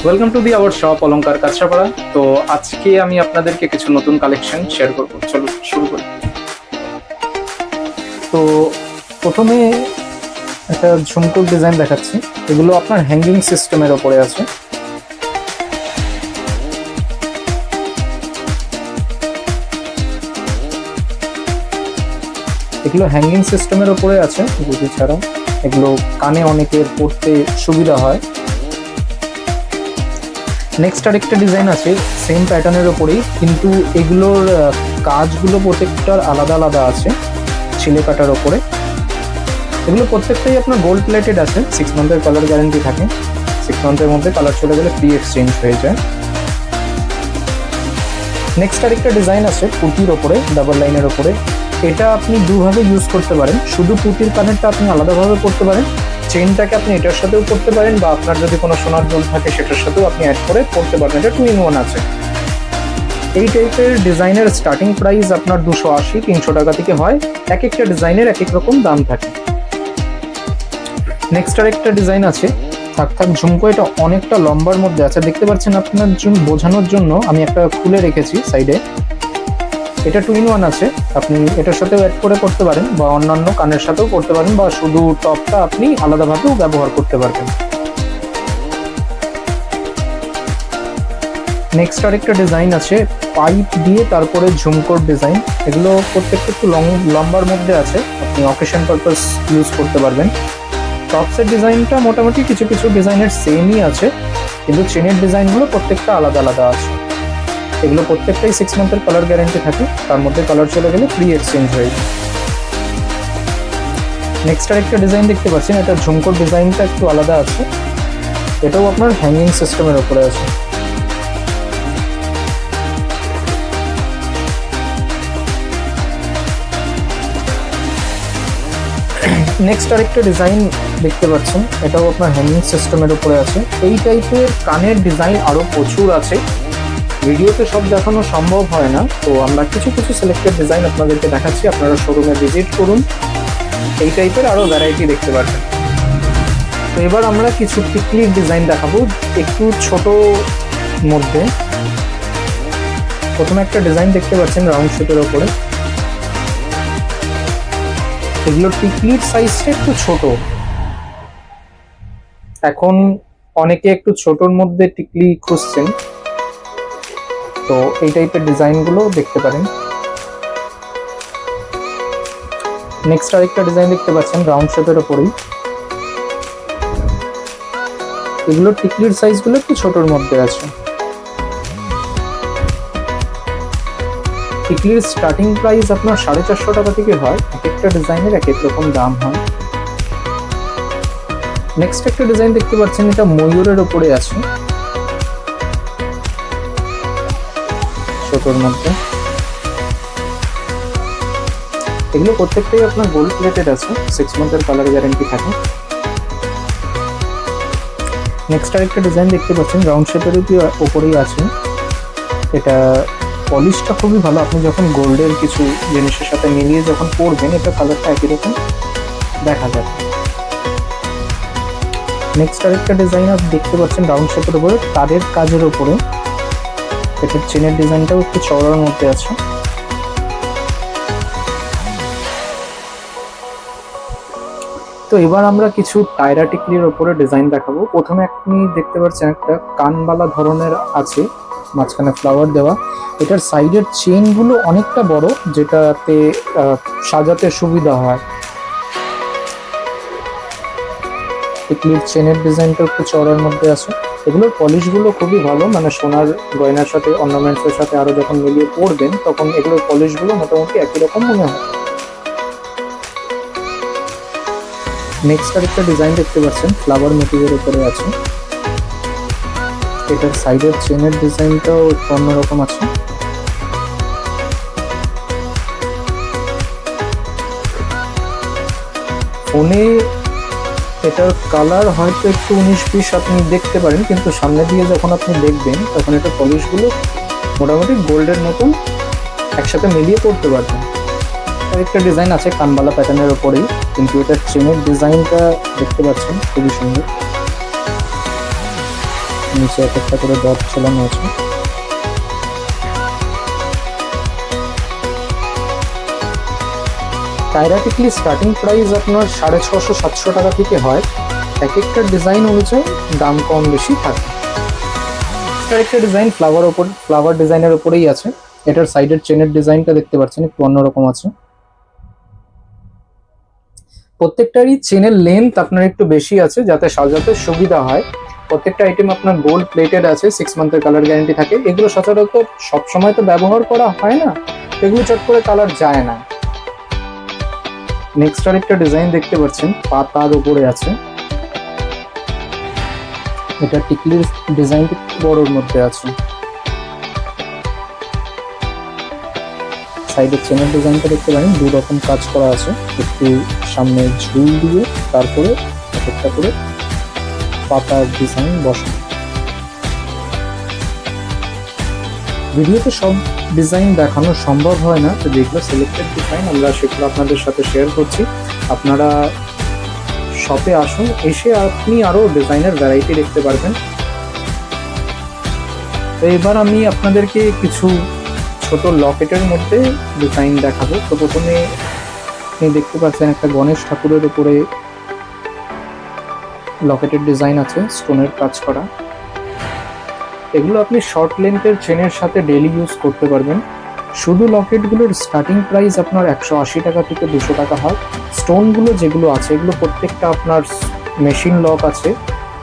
Welcome to the our shop Alankar Kanchrapara. তো আজকে আমি আপনাদেরকে কিছু নতুন কালেকশন শেয়ার করব। চলো শুরু করি। তো প্রথমে একটা ঝুমকোর ডিজাইন দেখাচ্ছি। এগুলো আপনার হ্যাঙ্গিং সিস্টেমের ওপরে আছে। এগুলো হ্যাঙ্গিং সিস্টেমের ওপরে আছে যদি ছাড়া এগুলো কানে অনেকের পড়তে সুবিধা হয়। নেক্সট আরেকটা ডিজাইন আছে সেম প্যাটার্নের ওপরেই, কিন্তু এগুলোর কাজগুলো প্রত্যেকটার আলাদা আলাদা আছে ছিলে কাটার ওপরে। এগুলো প্রত্যেকটাই আপনার গোল্ড প্লেটেড আছে। 6 মান্থের কালার গ্যারেন্টি থাকে। 6 মান্থের মধ্যে কালার চলে গেলে ফ্রি এক্সচেঞ্জ হয়ে যায়। নেক্সট আরেকটা ডিজাইন আছে পুঁতির ওপরে, ডাবল লাইনের ওপরে। এটা আপনি দুভাবে ইউজ করতে পারেন। শুধু পুঁতির কানেরটা আপনি আলাদাভাবে করতে পারেন, চেনটাকে আপনি এটার সাথেও করতে পারেন, বা আপনার যদি কোনো সোনার দুল থাকে সেটার সাথেও আপনি অ্যাড করে করতে পারবেন। এটা 2 in 1 আছে। এই টাইপের ডিজাইনের স্টার্টিং প্রাইস আপনার 280-300 টাকা থেকে হয়। এক একটা ডিজাইনের এক এক রকম দাম থাকে। নেক্সট আরেকটা ডিজাইন আছে থাক থাক ঝুমকো। এটা অনেকটা লম্বার মধ্যে আছে, দেখতে পাচ্ছেন। আপনার জন্য বোঝানোর জন্য আমি একটা খুলে রেখেছি সাইডে। এটা 2 in 1 আছে। আপনি এটার সাথেও অ্যাড করে করতে পারেন, বা অন্যান্য কানের সাথেও করতে পারেন, বা শুধু টপটা আপনি আলাদাভাবেও ব্যবহার করতে পারবেন। নেক্সট আরেকটা ডিজাইন আছে পাইপ দিয়ে তারপরে ঝুমকোর ডিজাইন। এগুলো প্রত্যেকটা একটু লম্বার মধ্যে আছে, আপনি অকেশন পারপাস ইউজ করতে পারবেন। টপসের ডিজাইনটা মোটামুটি কিছু কিছু ডিজাইনের সেমই আছে, কিন্তু চেনের ডিজাইনগুলো প্রত্যেকটা আলাদা আলাদা আছে। এগুলো প্রত্যেকটাই 6 মান্থের কালার গ্যারেন্টি থাকে, তার মধ্যে কালার চলে গেলে ফ্রি এক্সচেঞ্জ হয়ে যায়। নেক্সট আরেকটা ডিজাইন দেখতে পাচ্ছেন, এটা ঝুমকোর ডিজাইনটা একটু আলাদা আছে। এটাও আপনার হ্যাঙ্গিং সিস্টেমের উপরে আছে। নেক্সট আরেকটা ডিজাইন দেখতে পাচ্ছেন, এটাও আপনার হ্যাঙ্গিং সিস্টেমের উপরে আছে। এই টাইপের কানের ডিজাইন আরো প্রচুর আছে, ভিডিওতে সব দেখানো সম্ভব হয় না। তো আমরা কিছু কিছু সিলেক্টেড ডিজাইন আপনাদেরকে দেখাচ্ছি, আপনারা শোরুমে ভিজিট করুন, এই টাইপের আরো ভ্যারাইটি দেখতে পারবেন। তো এবার আমরা কিছু টিকলির ডিজাইন দেখাবো একটু ছোট মধ্যে। প্রথমে একটা ডিজাইন দেখতে পাচ্ছেন রাউন্ড শেপের ওপরে। এগুলো টিকলির সাইজটা একটু ছোট। এখন অনেকে একটু ছোটর মধ্যে টিকলি খুঁজছেন, তো এই টাইপের ডিজাইনগুলো দেখতে পারেন। নেক্সট আরেকটা ডিজাইন দেখতে পাচ্ছেন রাউন্ড শেপের ওপরেই। এগুলো টিকলির সাইজগুলো একটু ছোটর মধ্যে আছে। টিকলির স্টার্টিং প্রাইস আপনার 450 টাকা থেকে হয়। এক একটা ডিজাইনের এক এক রকম দাম হয়। নেক্সট একটা ডিজাইন দেখতে পাচ্ছেন, এটা ময়ূরের উপরে আছে, ছোটর মধ্যে। এগুলো প্রত্যেকটাই আপনার গোল্ড প্লেটেড আছে, 6 মান্থের কালার গ্যারেন্টি থাকে। নেক্সট আরেকটা ডিজাইন দেখতে পাচ্ছেন রাউন্ড শেপের উপরেই আছে। এটা পলিশটা খুবই ভালো, আপনি যখন গোল্ডের কিছু জিনিসের সাথে মিলিয়ে যখন পরবেন, এটা কালারটা একই রকম দেখা যায়। নেক্সট আরেকটা ডিজাইন আপনি দেখতে পাচ্ছেন রাউন্ড শেপের উপরে তারের কাজের উপরে। এটার চেনের ডিজাইনটাও একটু চওড়ার মধ্যে আছে। তো এবার আমরা কিছু টায়রা টিকলির ওপরে ডিজাইন দেখাবো। প্রথমে আপনি দেখতে পাচ্ছেন একটা কানবালা ধরনের আছে, মাঝখানে ফ্লাওয়ার দেওয়া। এটার সাইডের চেনগুলো অনেকটা বড়, যেটাতে সাজাতে সুবিধা হয়। টিকলির চেনের ডিজাইনটা একটু চওড়ার মধ্যে আছে। এগুলোর পলিশগুলো খুবই ভালো, মানে সোনার গয়নার সাথে অর্নামেন্টসের সাথে আরো যখন মিলিয়ে পরবেন তখন এগুলোর পলিশগুলো মোটামুটি একই রকম মনে হয়। নেক্সট আরেকটা ডিজাইন দেখতে পাচ্ছেন ফ্লাওয়ার মোটিভের উপরে আছে। এটার সাইডের চেনের ডিজাইনটাও একটু অন্যরকম আছে। ফোনে এটার কালার হয়তো একটু 19-20 আপনি দেখতে পারেন, কিন্তু সামনে দিয়ে যখন আপনি দেখবেন তখন এটা পলিশগুলো মোটামুটি গোল্ডের মতন একসাথে মিলিয়ে পড়তে পারবেন। আরেকটা ডিজাইন আছে কানবালা প্যাটার্নের ওপরেই, কিন্তু এটার চেনের ডিজাইনটা দেখতে পাচ্ছেন খুবই সুন্দর। নিচে এক একটা করে ডট ঝোলানো আছে। টাইরাটিকলি স্টার্টিং প্রাইস আপনার 650-700 টাকা থেকে হয়। এক একটা ডিজাইন অনুযায়ী দাম কম বেশি থাকে। একটা ডিজাইন ফ্লাওয়ার ডিজাইনের উপরেই আছে। এটার সাইডের চেনের ডিজাইনটা দেখতে পাচ্ছেন একটু অন্যরকম আছে। প্রত্যেকটারই চেনের লেন্থ আপনার একটু বেশি আছে যাতে সাজাতে সুবিধা হয়। প্রত্যেকটা আইটেম আপনার গোল্ড প্লেটেড আছে, 6 মান্থের কালার গ্যারান্টি থাকে। এগুলো সচরাচর সবসময় তো ব্যবহার করা হয় না, এগুলো চট করে কালার যায় না। নেক্সট আরেকটা ডিজাইন দেখতে পাচ্ছেন পাতার উপরে আছে। এটা টিকলির ডিজাইন বড়োর মধ্যে আছে। সাইডের চেনের ডিজাইনটা দেখতে পারেন 2 রকম কাজ করা আছে, একটু সামনে ঝুল দিয়ে তারপরে একটা করে পাতার ডিজাইন বসানো। ভিডিওতে সব ডিজাইন দেখানো সম্ভব হয় না, তো যেগুলো সিলেক্টেড ডিজাইন আমরা সেগুলো আপনাদের সাথে শেয়ার করছি। আপনারা শপে আসুন, এসে আপনি আরো ডিজাইনের ভ্যারাইটি দেখতে পারবেন। তো এবার আমি আপনাদেরকে কিছু ছোট লকেটের মধ্যে ডিজাইন দেখাবো। তো প্রথমে আপনি দেখতে পাচ্ছেন একটা গণেশ ঠাকুরের উপরে লকেটের ডিজাইন আছে, স্টোনের কাজ করা। এগুলো আপনি শর্ট লেন্থের চেনের সাথে ডেইলি ইউজ করতে পারবেন। শুধু লকেটগুলোর স্টার্টিং প্রাইস আপনার 180 টাকা থেকে 200 টাকা হয়। স্টোনগুলো যেগুলো আছে এগুলো প্রত্যেকটা আপনার মেশিন লক আছে,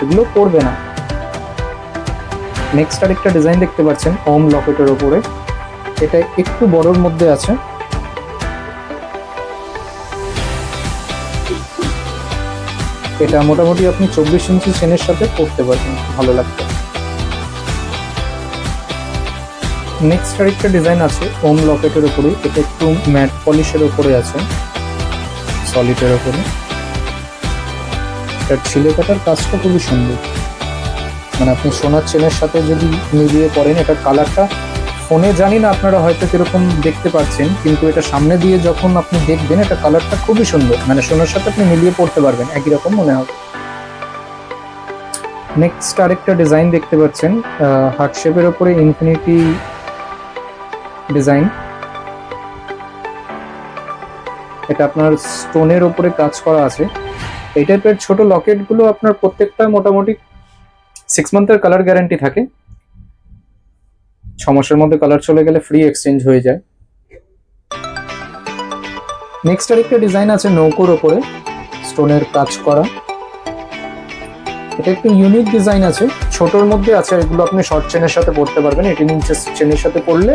এগুলো পড়বে না। নেক্সট আরেকটা ডিজাইন দেখতে পাচ্ছেন ওম লকেটের উপরে। এটা একটু বড়র মধ্যে আছে। এটা মোটামুটি আপনি 24 ইঞ্চি চেনের সাথে পড়তে পারবেন, ভালো লাগবে। নেক্সট আরেকটা ডিজাইন আছে ওম লকেটের উপরে। এটা একটু ম্যাট পলিশের উপরে আছে, সলিডের উপরে। এটার ছিলে কাটার কাজটা খুবই সুন্দর, মানে আপনি সোনার চেনের সাথে যদি মিলিয়ে পড়েন, এটার কালারটা ফোনে জানি না আপনারা হয়তো কিরকম দেখতে পাচ্ছেন, কিন্তু এটা সামনে দিয়ে যখন আপনি দেখবেন এটা কালারটা খুবই সুন্দর, মানে সোনার সাথে আপনি মিলিয়ে পড়তে পারবেন, একই রকম মনে হবে। নেক্সট আরেকটা ডিজাইন দেখতে পাচ্ছেন হার্ট শেপের উপরে ইনফিনিটি ডিজাইন। এটা আপনার স্টোনের উপরে কাজ করা আছে। এই টাইপের ছোট লকেটগুলো আপনার প্রত্যেকটা মোটামুটি 6 মান্থের কালার গ্যারান্টি থাকে। 6 মাসের মধ্যে কালার চলে গেলে ফ্রি এক্সচেঞ্জ হয়ে যায়। নেক্সট আরেকটা ডিজাইন আছে নৌকোর উপরে স্টোনের কাজ করা। এটা একটু ইউনিক ডিজাইন আছে, ছোটর মধ্যে আছে। এগুলো আপনি শর্ট চেনের সাথে পড়তে পারবেন, 18 ইঞ্চের চেনের সাথে পড়লে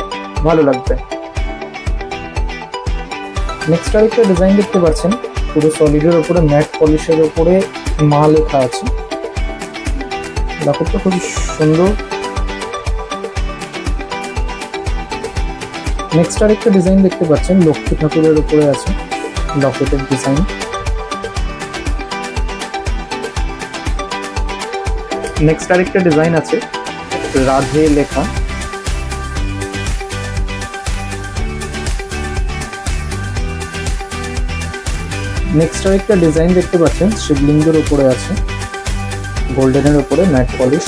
ভালো লাগবে। নেক্সট আরেকটা ডিজাইন দেখতে পাচ্ছেন পুরো সলিডের উপরে ম্যাট পলিশের উপরে মা লেখা আছে। লকেটটা খুবই সুন্দর। নেক্সট আরেকটা ডিজাইন দেখতে পাচ্ছেন লক্ষ্মী ঠাকুরের উপরে আছে লকেটের ডিজাইন। নেক্সট আরেকটা ডিজাইন আছে রাধে লেখা। নেক্সট আরেকটা ডিজাইন দেখতে পাচ্ছেন শিবলিঙ্গের উপরে আছে, গোল্ডেনের উপরে ম্যাট পলিশ।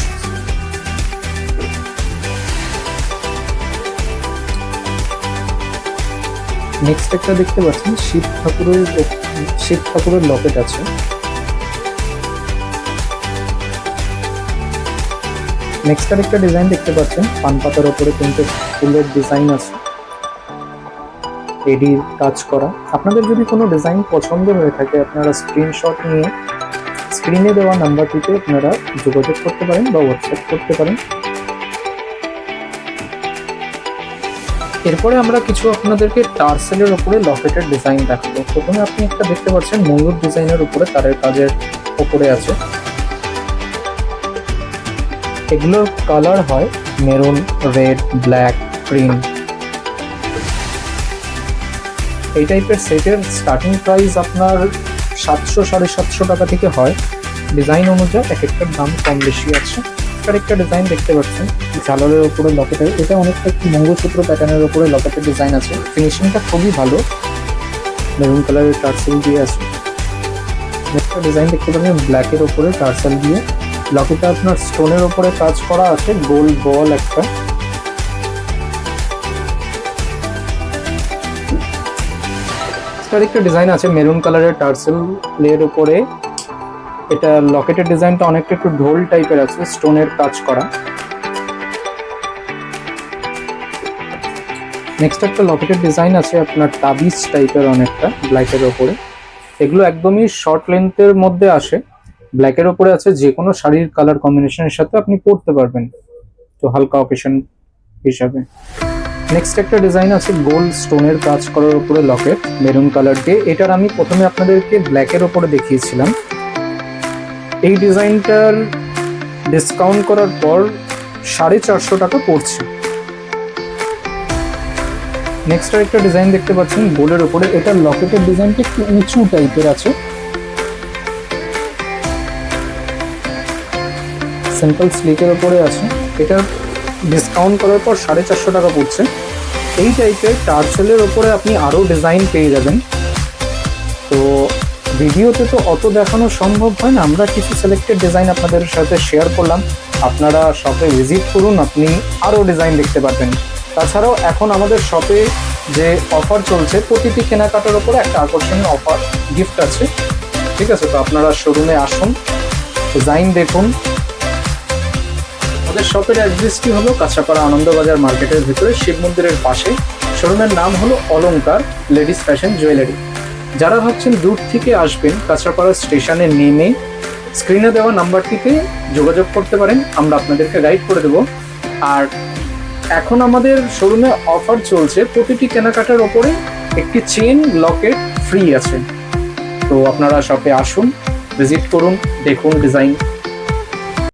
নেক্সট একটা দেখতে পাচ্ছেন শিব ঠাকুরের লকেট আছে। নেক্সট আরেকটা ডিজাইন দেখতে পাচ্ছেন পান পাতার উপরে কিন্তু ফুলের ডিজাইন আছে, এডির কাজ করা। আপনাদের যদি কোনো ডিজাইন পছন্দ হয়ে থাকে আপনারা স্ক্রিনশট নিয়ে স্ক্রিনে দেওয়া নাম্বারটিতে আপনারা যোগাযোগ করতে পারেন বা হোয়াটসঅ্যাপ করতে পারেন। এরপরে আমরা কিছু আপনাদেরকে টার্সেলের উপরে লকেটের ডিজাইন দেখাবো। প্রথমে আপনি একটা দেখতে পাচ্ছেন ময়ূর ডিজাইনের উপরে তারের কাজের উপরে আছে। এগুলোর কালার হয় মেরুন, রেড, ব্ল্যাক, গ্রিন। এই টাইপের সেটের স্টার্টিং প্রাইস আপনার 700-750 টাকা থেকে হয়। ডিজাইন অনুযায়ী এক একটার দাম কম বেশি আছে। একটা ডিজাইন দেখতে পাচ্ছেন ঝালরের উপরে লকেটের। এটা অনেকটা একটু মঙ্গলসূত্র প্যাটার্নের উপরে লকেটের ডিজাইন আছে। ফিনিশিংটা খুবই ভালো, মেরুন কালারের টার্সেল দিয়ে আছে। একটা ডিজাইন দেখতে পাচ্ছেন ব্ল্যাকের উপরে টার্সেল দিয়ে লকেটে আপনার স্টোনের উপরে কাজ করা আছে, গোল বল একটা। একটা ডিজাইন আছে মেরুন কালারের টার্সেল প্লের উপরে। এটা লকেটের ডিজাইনটা অনেকটা একটু ঢোল টাইপের আছে, স্টোনের কাজ করা। নেক্সট একটা লকেটের ডিজাইন আছে আপনার তাবিজ টাইপের অনেকটা, ব্ল্যাকের ওপরে। এগুলো একদমই শর্ট লেন্থের মধ্যে আসে, ব্ল্যাকের ওপরে আছে, যে কোনো শাড়ির কালার কম্বিনেশনের সাথে আপনি পরতে পারবেন, তো হালকা অকেশন হিসাবে। নেক্সট একটা ডিজাইন আছে গোল্ড স্টোনের কাজ করার উপরে লকেট, মেরুন কালার দিয়ে। এটার আমি প্রথমে আপনাদেরকে ব্ল্যাকের ওপরে দেখিয়েছিলাম। এই ডিজাইনটার ডিসকাউন্ট করার পর 450 টাকা পড়ছে। নেক্সট আরেকটা ডিজাইন দেখতে পাচ্ছেন গোল্ডের উপরে। এটার লকেটের ডিজাইনটা একটু উঁচু টাইপের আছে, সিম্পল স্লিকের উপরে আছে। এটা ডিসকাউন্ট করার পর 450 টাকা পড়ছে। এই টাইপের টার্সেলের উপরে আপনি আরও ডিজাইন পেয়ে যাবেন। তো ভিডিওতে তো অত দেখানো সম্ভব হয় না, আমরা কিছু সিলেক্টেড ডিজাইন আপনাদের সাথে শেয়ার করলাম। আপনারা শপে ভিজিট করুন, আপনি আরও ডিজাইন দেখতে পারবেন। তাছাড়াও এখন আমাদের শপে যে অফার চলছে, প্রতিটি কেনাকাটার উপরে একটা আকর্ষণীয় অফার গিফট আছে। ঠিক আছে, তো আপনারা শোরুমে আসুন, ডিজাইন দেখুন। আমাদের শপের অ্যাড্রেসটি হলো কাঁচাপাড়া আনন্দবাজার মার্কেটের ভিতরে, শিব মন্দিরের পাশে। শোরুমের নাম হলো অলংকার লেডিস ফ্যাশন জুয়েলারি। যারা ভাবছেন দূর থেকে আসবেন, কাঁচাপাড়া স্টেশনে নেমে স্ক্রিনে দেওয়া নাম্বারটিতে যোগাযোগ করতে পারেন, আমরা আপনাদেরকে গাইড করে দেব। আর এখন আমাদের শোরুমে অফার চলছে, প্রতিটি কেনাকাটার ওপরে একটি চেন লকেট ফ্রি আছে। তো আপনারা শপে আসুন, ভিজিট করুন, দেখুন ডিজাইন।